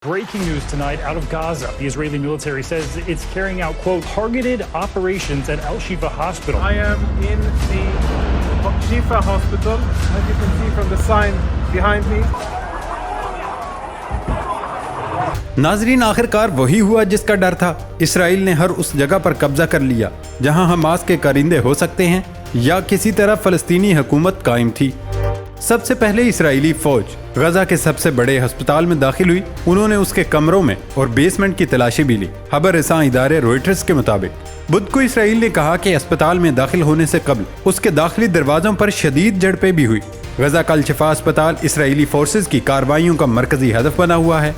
Breaking news tonight out of Gaza. The Israeli military says it's carrying out, quote, targeted operations at Al-Shifa Hospital. I am in the Shifa Hospital, as you can see from the sign behind me. नाजरीन, आखिरकार वही हुआ जिसका डर था। Israel ने हर उस जगह पर कब्जा कर लिया जहां हमास के कारिंदे हो सकते हैं या किसी तरह फलस्तीनी हुकूमत कायम थी। सबसे पहले इसराइली फौज गजा के सबसे बड़े अस्पताल में दाखिल हुई। उन्होंने उसके कमरों में और बेसमेंट की तलाशी भी ली। खबर रसां इदारे रॉयटर्स के मुताबिक बुध को इसराइल ने कहा कि अस्पताल में दाखिल होने से कबल उसके दाखिली दरवाजों पर शदीद झड़पें भी हुई। गजा का अल-शिफा अस्पताल इसराइली फोर्सेज की कार्रवाइयों का मरकजी हदफ बना हुआ है,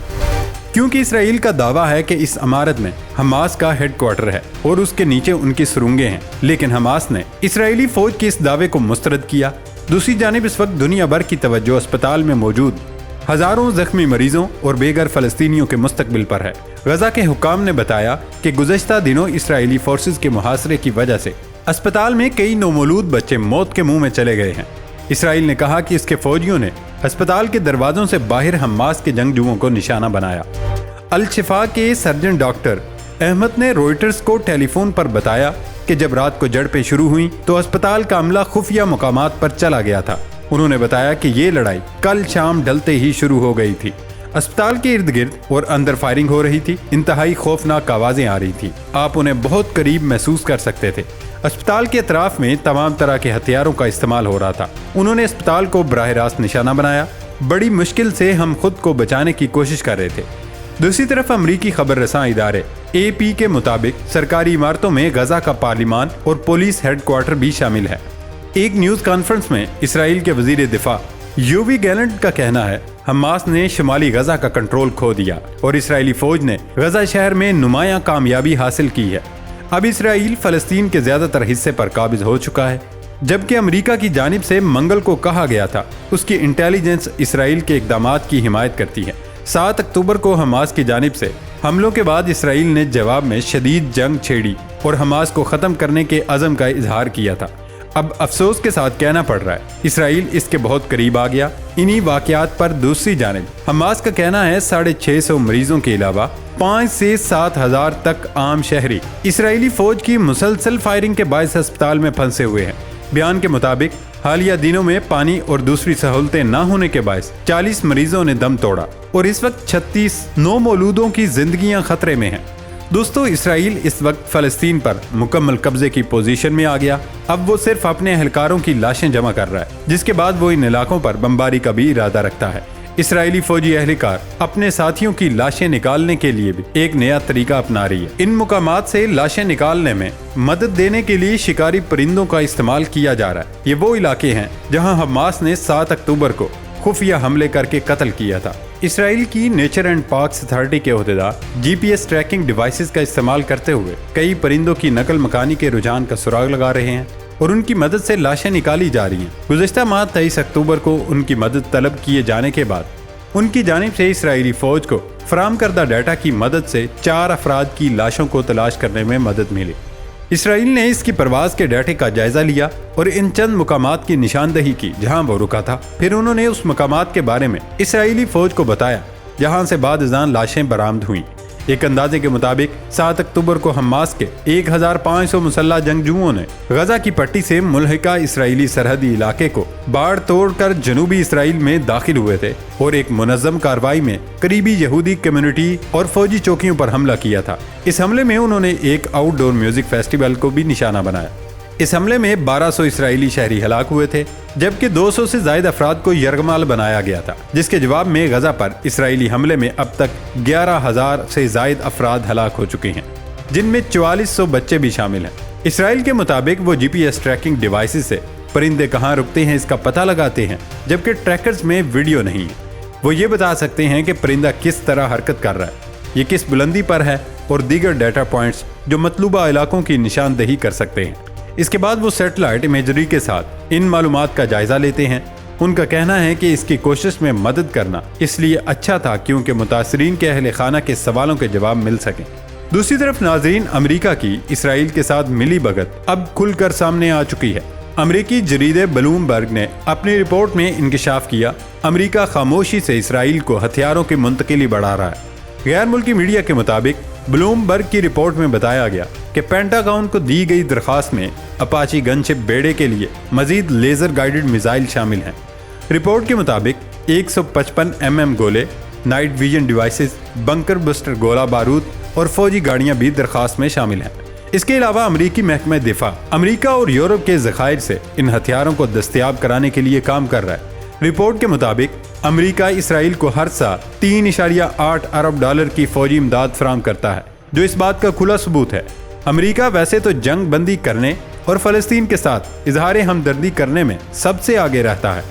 क्योंकि इसराइल का दावा है कि इस इमारत में हमास का हेडक्वार्टर है और उसके नीचे उनकी सुरंगें हैं। लेकिन हमास ने इसराइली फौज के इस दावे को मुस्तरद किया। दूसरी जानिब इस वक्त दुनिया भर की तवज्जो अस्पताल में मौजूद हजारों जख्मी मरीजों और बेघर फलस्तीनियों के मुस्तकबिल पर है। गजा के हुक्काम ने बताया कि गुज़श्ता दिनों इसराइली फोर्सेज के मुहासरे की वजह से अस्पताल में कई नौमौलूद बच्चे मौत के मुंह में चले गए हैं। इसराइल ने कहा कि इसके फौजियों ने अस्पताल के दरवाजों से बाहर हमास के जंगजुओं को निशाना बनाया। अल-शिफा के सर्जन डॉक्टर अहमद ने रॉयटर्स को टेलीफोन पर बताया कि जब रात को झड़पें शुरू हुई तो अस्पताल का अमला खुफिया मुकामात पर चला गया था। उन्होंने बताया कि ये लड़ाई कल शाम ढलते ही शुरू हो गई थी। अस्पताल के इर्द गिर्द और अंदर फायरिंग हो रही थी। इंतहाई खौफनाक आवाजें आ रही थी। आप उन्हें बहुत करीब महसूस कर सकते थे। अस्पताल के अतराफ में तमाम तरह के हथियारों का इस्तेमाल हो रहा था। उन्होंने अस्पताल को बराह रास्त निशाना बनाया। बड़ी मुश्किल से हम खुद को बचाने की कोशिश कर रहे थे। दूसरी तरफ अमरीकी खबर रसां इदारे AP के मुताबिक सरकारी इमारतों में गजा का पार्लिमान और पुलिस हेडक्वार्टर भी शामिल है। एक न्यूज़ कॉन्फ्रेंस में इसराइल के वजीर दिफा यूवी गैलेंट का कहना है, हमास ने शुमाली गजा का कंट्रोल खो दिया और इसराइली फौज ने गजा शहर में नुमायां कामयाबी हासिल की है। अब इसराइल फलस्तीन के ज्यादातर हिस्से पर काबिज हो चुका है। जबकि अमेरिका की जानिब से मंगल को कहा गया था उसकी इंटेलिजेंस इसराइल के इकदामात की हिमायत करती है। 7 अक्टूबर को हमास की जानिब से हमलों के बाद इसराइल ने जवाब में शदीद जंग छेड़ी और हमास को ख़त्म करने के अज़म का इजहार किया था। अब अफसोस के साथ कहना पड़ रहा है इसराइल इसके बहुत करीब आ गया। इन्हीं वाक़यात पर दूसरी जानिब हमास का कहना है 650 मरीजों के अलावा 5 से 7 हज़ार तक आम शहरी इसराइली फौज की मुसलसल फायरिंग के बायस अस्पताल में फंसे हुए हैं। बयान के मुताबिक हालिया दिनों में पानी और दूसरी सहूलतें न होने के बायस 40 मरीजों ने दम तोड़ा और इस वक्त 36 नौमौलूदों की जिंदगियां खतरे में हैं। दोस्तों, इसराइल इस वक्त फलस्तीन पर मुकम्मल कब्जे की पोजीशन में आ गया। अब वो सिर्फ अपने अहलकारों की लाशें जमा कर रहा है, जिसके बाद वो इन इलाकों पर बमबारी का भी इरादा रखता है। इसराइली फौजी अहलकार अपने साथियों की लाशें निकालने के लिए भी एक नया तरीका अपना रही है। इन मुकामात से लाशें निकालने में मदद देने के लिए शिकारी परिंदों का इस्तेमाल किया जा रहा है। ये वो इलाके हैं जहां हमास ने 7 अक्टूबर को खुफिया हमले करके कत्ल किया था। इसराइल की नेचर एंड पार्क्स अथॉरिटी के ओहदेदार GPS ट्रैकिंग डिवाइसेस का इस्तेमाल करते हुए कई परिंदों की नकल मकानी के रुझान का सुराग लगा रहे हैं और उनकी मदद से लाशें निकाली जा रही हैं। गुज़श्ता माह 23 अक्टूबर को उनकी मदद तलब किए जाने के बाद उनकी जानिब से इसराइली फौज को फराहम करदा डाटा की मदद से 4 अफराद की लाशों को तलाश करने में मदद मिली। इसराइल ने इसकी परवाज के डाटे का जायजा लिया और इन चंद मुकामात की निशानदही की जहां वो रुका था। फिर उन्होंने उस मुकामात के बारे में इसराइली फौज को बताया जहां से बाद अज़ान लाशें बरामद हुई। एक अंदाजे के मुताबिक 7 अक्टूबर को हमास के 1500 मुसल्लह जंगजुओं ने गजा की पट्टी से मुल्हिका इसराइली सरहदी इलाके को बाढ़ तोड़कर जनूबी इसराइल में दाखिल हुए थे और एक मुनज़्ज़म कार्रवाई में करीबी यहूदी कम्युनिटी और फौजी चौकियों पर हमला किया था। इस हमले में उन्होंने एक आउटडोर म्यूजिक फेस्टिवल को भी निशाना बनाया। इस हमले में 1200 इसराइली शहरी हलाक हुए थे, जबकि 200 से ज्यादा अफराद को यरगमाल बनाया गया था, जिसके जवाब में गजा पर इसराइली हमले में अब तक 11,000 से ज्यादा अफराद हलाक हो चुके हैं, जिनमें 4400 बच्चे भी शामिल हैं। इसराइल के मुताबिक वो GPS ट्रैकिंग डिवाइसेस से परिंदे कहाँ रुकते हैं इसका पता लगाते हैं, जबकि ट्रैकर्स में वीडियो नहीं है। वो ये बता सकते हैं कि परिंदा किस तरह हरकत कर रहा है, ये किस बुलंदी पर है और दीगर डाटा पॉइंट्स जो मतलूबा इलाकों की निशानदही कर सकते हैं। इसके बाद वो सैटेलाइट इमेजरी के साथ इन मालूमात का जायजा लेते हैं। उनका कहना है कि इसकी कोशिश में मदद करना इसलिए अच्छा था क्योंकि मुतासरीन के अहले खाना के सवालों के जवाब मिल सकें। दूसरी तरफ नाजरीन, अमेरिका की इसराइल के साथ मिली भगत अब खुलकर सामने आ चुकी है। अमेरिकी जरीदे ब्लूमबर्ग ने अपनी रिपोर्ट में इंकशाफ किया, अमेरिका खामोशी से इसराइल को हथियारों की मुंतकिली बढ़ा रहा है। غیر ملکی میڈیا کے مطابق بلومبرگ کی رپورٹ میں بتایا گیا کہ پینٹاگون کو دی گئی درخواست میں اپاچی گن شپ بیڑے کے لیے مزید لیزر گائیڈڈ میزائل شامل ہیں۔ رپورٹ کے مطابق 155 mm گولے، نائٹ ویژن ڈیوائسز، بنکر بسٹر گولہ بارود اور فوجی گاڑیاں بھی درخواست میں شامل ہیں۔ اس کے علاوہ امریکی محکمہ دفاع امریکہ اور یورپ کے ذخائر سے ان ہتھیاروں کو دستیاب کرانے کے لیے کام کر رہا ہے۔ رپورٹ کے مطابق امریکہ اسرائیل کو ہر سال 3.8 ارب ڈالر کی فوجی امداد فراہم کرتا ہے، جو اس بات کا کھلا ثبوت ہے۔ امریکہ ویسے تو جنگ بندی کرنے اور فلسطین کے ساتھ اظہار ہمدردی کرنے میں سب سے آگے رہتا ہے،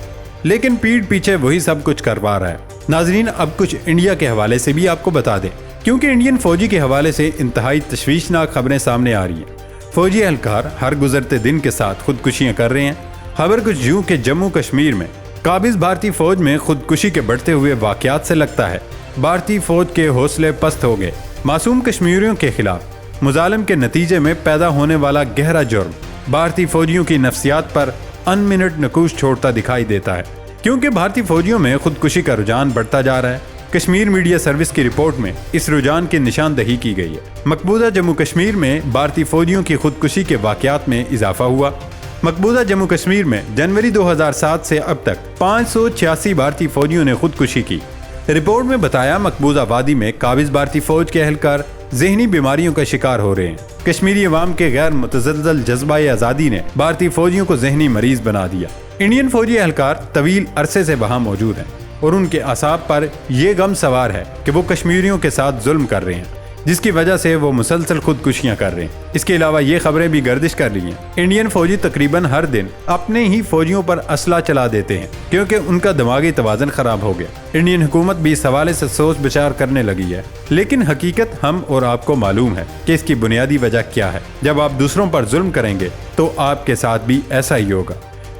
لیکن پیٹھ پیچھے وہی سب کچھ کروا رہا ہے۔ ناظرین، اب کچھ انڈیا کے حوالے سے بھی آپ کو بتا دیں، کیونکہ انڈین فوجی کے حوالے سے انتہائی تشویشناک خبریں سامنے آ رہی ہیں۔ فوجی اہلکار ہر گزرتے دن کے ساتھ خودکشیاں کر رہے ہیں۔ خبر کچھ یوں کہ جموں کشمیر میں قابض بھارتی فوج میں خودکشی کے بڑھتے ہوئے واقعات سے لگتا ہے بھارتی فوج کے حوصلے پست ہو گئے۔ معصوم کشمیریوں کے خلاف مظالم کے نتیجے میں پیدا ہونے والا گہرا جرم بھارتی فوجیوں کی نفسیات پر ان منٹ نقوش چھوڑتا دکھائی دیتا ہے، کیونکہ بھارتی فوجیوں میں خودکشی کا رجحان بڑھتا جا رہا ہے۔ کشمیر میڈیا سروس کی رپورٹ میں اس رجحان کی نشاندہی کی گئی ہے۔ مقبوضہ جموں کشمیر میں بھارتی فوجیوں کی خودکشی کے واقعات میں اضافہ ہوا۔ مقبوضہ جموں کشمیر میں جنوری 2007 سے اب تک 586 بھارتی فوجیوں نے خودکشی کی۔ رپورٹ میں بتایا مقبوضہ وادی میں قابض بھارتی فوج کے اہلکار ذہنی بیماریوں کا شکار ہو رہے ہیں۔ کشمیری عوام کے غیر متزلزل جذبہ آزادی نے بھارتی فوجیوں کو ذہنی مریض بنا دیا۔ انڈین فوجی اہلکار طویل عرصے سے وہاں موجود ہیں اور ان کے اعصاب پر یہ غم سوار ہے کہ وہ کشمیریوں کے ساتھ ظلم کر رہے ہیں، جس کی وجہ سے وہ مسلسل خودکشیاں کر رہے ہیں۔ اس کے علاوہ یہ خبریں بھی گردش کر رہی ہیں انڈین فوجی تقریباً ہر دن اپنے ہی فوجیوں پر اسلحہ چلا دیتے ہیں کیونکہ ان کا دماغی توازن خراب ہو گیا۔ انڈین حکومت بھی اس حوالے سے سوچ بچار کرنے لگی ہے، لیکن حقیقت ہم اور آپ کو معلوم ہے کہ اس کی بنیادی وجہ کیا ہے۔ جب آپ دوسروں پر ظلم کریں گے تو آپ کے ساتھ بھی ایسا ہی ہوگا۔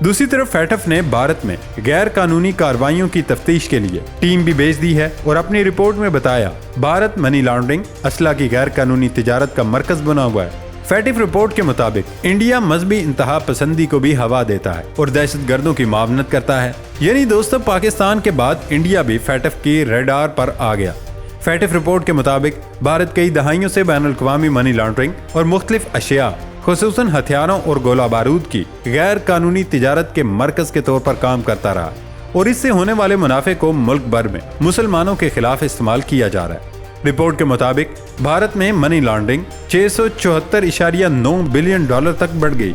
دوسری طرف فیٹف نے بھارت میں غیر قانونی کارروائیوں کی تفتیش کے لیے ٹیم بھی بھیج دی ہے اور اپنی رپورٹ میں بتایا بھارت منی لانڈرنگ، اسلحہ کی غیر قانونی تجارت کا مرکز بنا ہوا ہے۔ فیٹف رپورٹ کے مطابق انڈیا مذہبی انتہا پسندی کو بھی ہوا دیتا ہے اور دہشت گردوں کی معاونت کرتا ہے۔ یعنی دوستو، پاکستان کے بعد انڈیا بھی فیٹف کی ریڈار پر آ گیا۔ فیٹف رپورٹ کے مطابق بھارت کئی دہائیوں سے بین الاقوامی منی لانڈرنگ اور مختلف اشیاء خصوصاً ہتھیاروں اور گولہ بارود کی غیر قانونی تجارت کے مرکز کے طور پر کام کرتا رہا اور اس سے ہونے والے منافع کو ملک بھر میں مسلمانوں کے خلاف استعمال کیا جا رہا ہے۔ رپورٹ کے مطابق بھارت میں منی لانڈرنگ 674.9 بلین ڈالر تک بڑھ گئی۔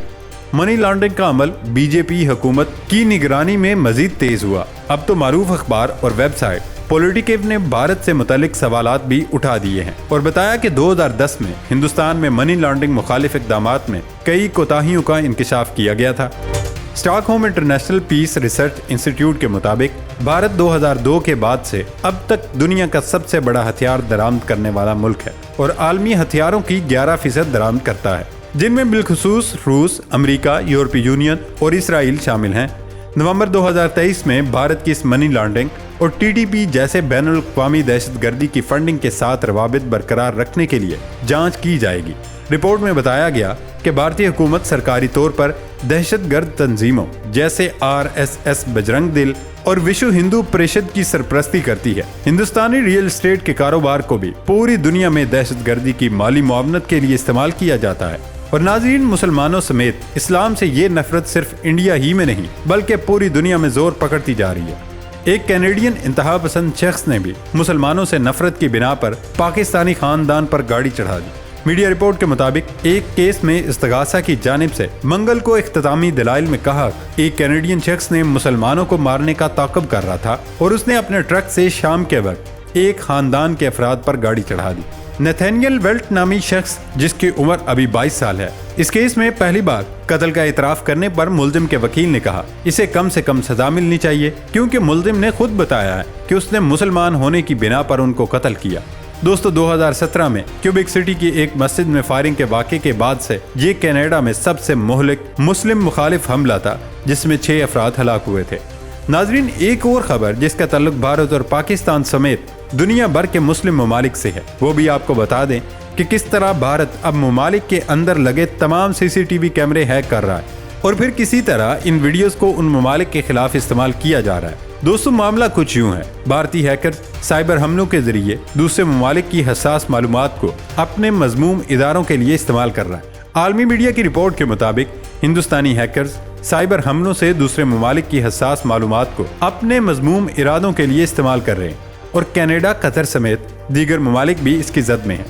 منی لانڈرنگ کا عمل بی جے پی حکومت کی نگرانی میں مزید تیز ہوا۔ اب تو معروف اخبار اور ویب سائٹ پولیٹیکو نے بھارت سے متعلق سوالات بھی اٹھا دیے ہیں اور بتایا کہ 2010 میں ہندوستان میں منی لانڈرنگ مخالف اقدامات میں کئی کوتاہیوں کا انکشاف کیا گیا تھا۔ Stock home international peace research institute کے مطابق بھارت 2002 کے بعد سے اب تک دنیا کا سب سے بڑا ہتھیار درآمد کرنے والا ملک ہے اور عالمی ہتھیاروں کی 11% درآمد کرتا ہے، جن میں بالخصوص روس، امریکہ، یورپی یونین اور اسرائیل شامل ہیں۔ نومبر 2023 میں بھارت کی اس منی لانڈرنگ اور ٹی ٹی پی جیسے بین الاقوامی دہشت گردی کی فنڈنگ کے ساتھ روابط برقرار رکھنے کے لیے جانچ کی جائے گی۔ رپورٹ میں بتایا گیا کہ بھارتی حکومت سرکاری طور پر دہشت گرد تنظیموں جیسے RSS بجرنگ دل اور وشو ہندو پریشد کی سرپرستی کرتی ہے۔ ہندوستانی ریئل اسٹیٹ کے کاروبار کو بھی پوری دنیا میں دہشت گردی کی مالی معاونت کے لیے استعمال کیا جاتا ہے۔ اور ناظرین، مسلمانوں سمیت اسلام سے یہ نفرت صرف انڈیا ہی میں نہیں بلکہ پوری دنیا میں زور پکڑتی جا رہی ہے۔ ایک کینیڈین انتہا پسند شخص نے بھی مسلمانوں سے نفرت کی بنا پر پاکستانی خاندان پر گاڑی چڑھا دی۔ میڈیا رپورٹ کے مطابق ایک کیس میں استغاثہ کی جانب سے منگل کو اختتامی دلائل میں کہا ایک کینیڈین شخص نے مسلمانوں کو مارنے کا تعاقب کر رہا تھا اور اس نے اپنے ٹرک سے شام کے وقت ایک خاندان کے افراد پر گاڑی چڑھا دی۔ نیتھینیل ویلٹ نامی شخص جس کی عمر ابھی 22 سال ہے، اس کیس میں پہلی بار قتل کا اعتراف کرنے پر ملزم کے وکیل نے کہا اسے کم سے کم سزا ملنی چاہیے کیونکہ ملزم نے خود بتایا ہے کہ اس نے مسلمان ہونے کی بنا پر ان کو قتل کیا۔ دوستو، 2017 میں کیوبیک سٹی کی ایک مسجد میں فائرنگ کے واقعے کے بعد سے یہ کینیڈا میں سب سے مہلک مسلم مخالف حملہ تھا جس میں 6 افراد ہلاک ہوئے تھے۔ ناظرین، ایک اور خبر جس کا تعلق بھارت اور پاکستان سمیت دنیا بھر کے مسلم ممالک سے ہے، وہ بھی آپ کو بتا دیں کہ کس طرح بھارت اب ممالک کے اندر لگے تمام CCTV کیمرے ہیک کر رہا ہے اور پھر کسی طرح ان ویڈیوز کو ان ممالک کے خلاف استعمال کیا جا رہا ہے۔ दोस्तों मामला कुछ यूं है, भारतीय हैकर्स साइबर हमलों के जरिए दूसरे ममालिक की हसास मालूमात को अपने मजमूम इदारों के लिए इस्तेमाल कर रहा है। आलमी मीडिया की रिपोर्ट के मुताबिक हिंदुस्तानी हैकर्स साइबर हमलों से दूसरे ममालिक की हसास मालूमात को अपने मजमूम इरादों के लिए इस्तेमाल कर रहे हैं और कनाडा, कतर समेत दीगर ममालिक भी इसकी जद में हैं।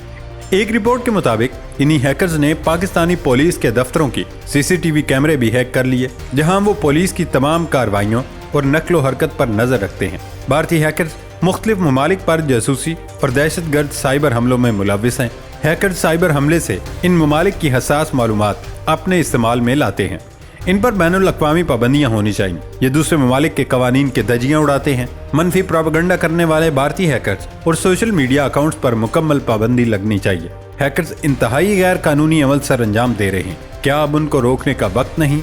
एक रिपोर्ट के मुताबिक इन्हीं हैकर्स ने पाकिस्तानी पुलिस के दफ्तरों की सीसीटीवी कैमरे भी हैक कर लिए, जहां वो पुलिस की तमाम कार्रवाइयों और नकलो हरकत पर नजर रखते हैं। भारतीय हैकर्स मुख्तलिफ ममालिक पर जासूसी और दहशतगर्द साइबर हमलों में मुलव्विस हैं। हैकर्स साइबर हमले से इन ममालिक की हसास मालूमात अपने इस्तेमाल में लाते हैं। इन पर बैनुल अक़वामी पाबंदियां होनी चाहिए। ये दूसरे ममालिक के कवानीन के धज्जियां उड़ाते हैं। मनफी प्रोपेगेंडा करने वाले भारतीय हैकर्स और सोशल मीडिया अकाउंट्स पर मुकम्मल पाबंदी लगनी चाहिए। हैकर्स इंतहाई गैर कानूनी अमल सर अंजाम दे रहे हैं, क्या अब उनको रोकने का वक्त नहीं?